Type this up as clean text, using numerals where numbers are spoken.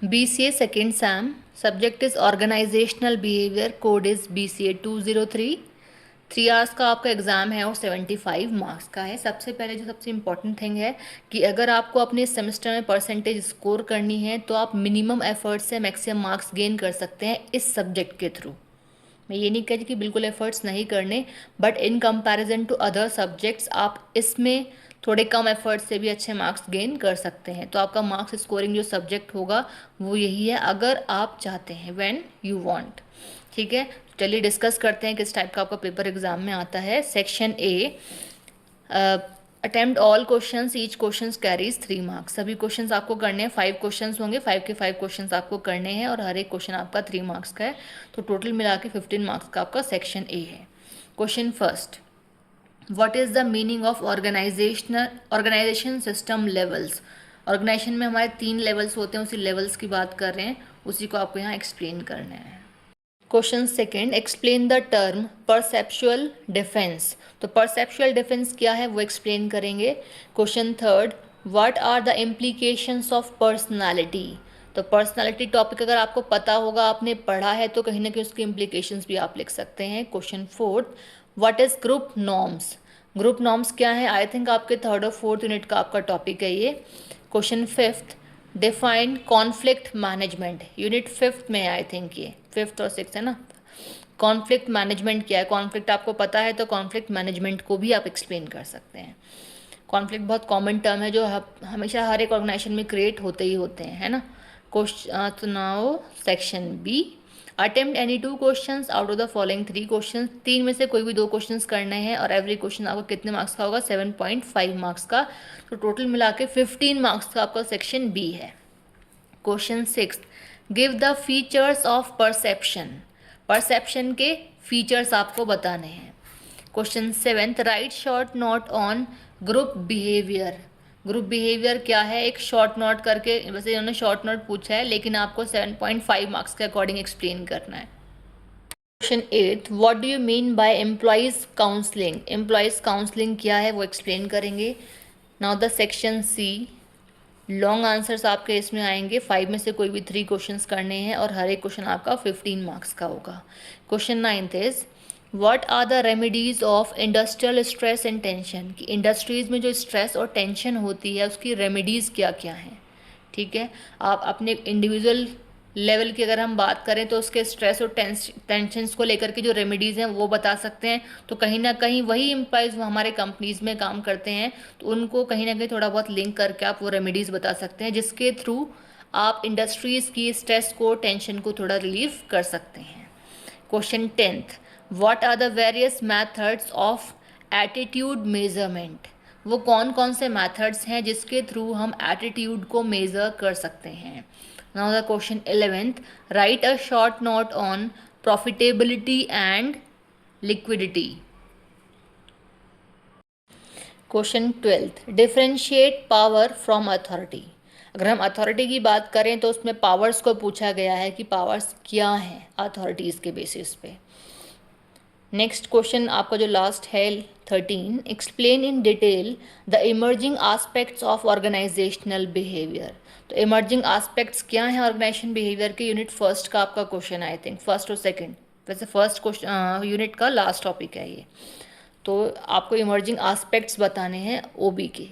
BCA second SAM, subject is organizational behavior, code is BCA 203। 3 hours का आपका exam है और 75 मार्क्स का है। सबसे पहले जो सबसे इम्पॉर्टेंट थिंग है कि अगर आपको अपने सेमेस्टर में परसेंटेज स्कोर करनी है तो आप मिनिमम एफर्ट से मैक्सिमम मार्क्स गेन कर सकते हैं इस सब्जेक्ट के थ्रू। मैं ये नहीं कह रही कि बिल्कुल एफर्ट्स नहीं करने, but in comparison to other subjects आप इसमें थोड़े कम एफर्ट से भी अच्छे मार्क्स गेन कर सकते हैं। तो आपका मार्क्स स्कोरिंग जो सब्जेक्ट होगा वो यही है अगर आप चाहते हैं, व्हेन यू वांट। ठीक है, चलिए डिस्कस करते हैं किस टाइप का आपका पेपर एग्जाम में आता है। Section A, attempt all questions, each questions carries 3 marks. सभी क्वेश्चंस आपको करने हैं, 5 क्वेश्चंस होंगे, 5 के 5 क्वेश्चंस आपको करने हैं और हर एक क्वेश्चन आपका 3 मार्क्स का है। तो टोटल मिला के 15 मार्क्स का आपका सेक्शन ए है। Question first, what is the meaning of organisation system levels. Organisation में हमारे 3 लेवल्स होते हैं, उसी लेवल्स की बात कर रहे हैं, उसी को आपको यहाँ एक्सप्लेन करना है। Question second, explain the term perceptual defence. तो परसेप्चुअल डिफेंस क्या है वो एक्सप्लेन करेंगे। Question third, what are the implications of personality. तो पर्सनालिटी टॉपिक अगर आपको पता होगा, आपने पढ़ा है, तो कहीं ना कहीं उसकी इम्प्लीकेशंस भी आप लिख सकते हैं। Question fourth, what is group norms. Group norms क्या है, आई थिंक आपके 3rd और 4th यूनिट का आपका टॉपिक है ये। Question fifth, define conflict management, unit 5th में आई थिंक ये 5th और 6th है ना। कॉन्फ्लिक्ट मैनेजमेंट क्या है, कॉन्फ्लिक्ट आपको पता है तो कॉन्फ्लिक्ट मैनेजमेंट को भी आप एक्सप्लेन कर सकते हैं। कॉन्फ्लिक्ट बहुत कॉमन टर्म है जो हमेशा हर एक ऑर्गेनाइजेशन में क्रिएट होते ही होते हैं, है ना। क्वेश्चन तो now section B, attempt any 2 questions out of the following 3 questions. 3 में से कोई भी 2 क्वेश्चंस करने हैं और एवरी क्वेश्चन आपको कितने मार्क्स का होगा, 7.5 मार्क्स का। तो टोटल मिला के 15 मार्क्स का आपका सेक्शन बी है। Question 6, give the features of perception. Perception के फीचर्स आपको बताने हैं। Question 7, right short note on group behaviour. Group behaviour क्या है, एक शॉर्ट नोट करके, वैसे इन्होंने शॉर्ट नोट पूछा है लेकिन आपको 7.5 मार्क्स के अकॉर्डिंग एक्सप्लेन करना है। Question 8, what do you mean by employees counselling. Employees counselling क्या है वो एक्सप्लेन करेंगे। Now the section C, long answers आपके इसमें आएंगे, 5 में से कोई भी 3 क्वेश्चंस करने हैं और हर एक क्वेश्चन आपका 15 मार्क्स का होगा। Question 9 is, what are the remedies of industrial stress and tension. कि इंडस्ट्रीज़ में जो स्ट्रेस और टेंशन होती है उसकी रेमेडीज़ क्या क्या हैं। ठीक है, आप अपने इंडिविजुअल लेवल की अगर हम बात करें तो उसके स्ट्रेस और टेंशन्स को लेकर के जो रेमेडीज़ हैं वो बता सकते हैं। तो कहीं ना कहीं वही एम्प्लॉयज़ हमारे कंपनीज़ में काम करते हैं तो उनको कहीं ना कहीं थोड़ा बहुत लिंक करके आप वो रेमेडीज़ बता सकते हैं जिसके थ्रू आप इंडस्ट्रीज़ की स्ट्रेस को, टेंशन को थोड़ा रिलीव कर सकते हैं। Question 10th, what are the various methods of attitude measurement. वो कौन कौन से मैथड्स हैं जिसके थ्रू हम एटीट्यूड को मेज़र कर सकते हैं। Now the question 11th, right a short note on profitability and liquidity. Question 12th, differentiate power from authority. अगर हम अथॉरिटी की बात करें तो उसमें पावर्स को पूछा गया है कि पावर्स क्या हैं अथॉरिटीज़ के बेसिस पे। नेक्स्ट क्वेश्चन आपका जो लास्ट है 13, explain in detail the emerging aspects of organisational behaviour. तो इमर्जिंग आस्पेक्ट्स क्या हैं ऑर्गेनाइजेशन बिहेवियर के, यूनिट 1st का आपका क्वेश्चन है आई थिंक, 1st और 2nd, वैसे 1st क्वेश्चन यूनिट का लास्ट टॉपिक है ये। तो आपको इमर्जिंग आस्पेक्ट्स बताने हैं ओबी के।